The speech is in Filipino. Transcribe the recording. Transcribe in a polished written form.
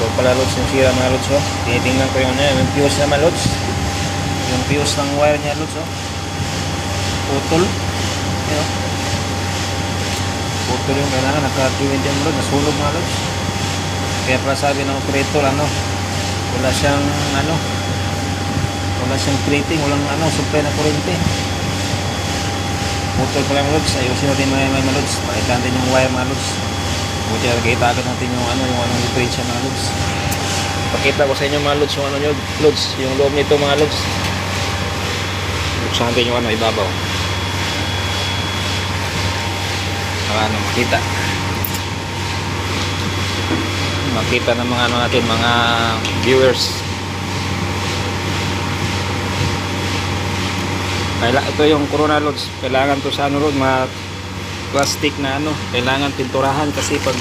So pala lods yung sira mga lods oh. Tinitingnan ko yung yung fuse naman lods. Yung fuse ng wire niya lods oh. Putol. Ayan oh. Putol yung kailangan naka-tuwid yung lods. Nasunog mga lods. Kaya pala sabi ng operator wala siyang wala siyang treating, walang supply na kuryente. Putol pala mga lods. Ayusin natin mga lods. Pakitaan din yung wire mga lods. Buti nakikita agad natin yung yung difference mga lods. Pakita ko sa inyo mga lods yung nyo lods, yung loob nito mga lods. Buksan natin yung ibabaw. Para makita ng mga natin, mga viewers. Ito yung Corona lods. Kailangan to sa mga plastic na kailangan pinturahan kasi pag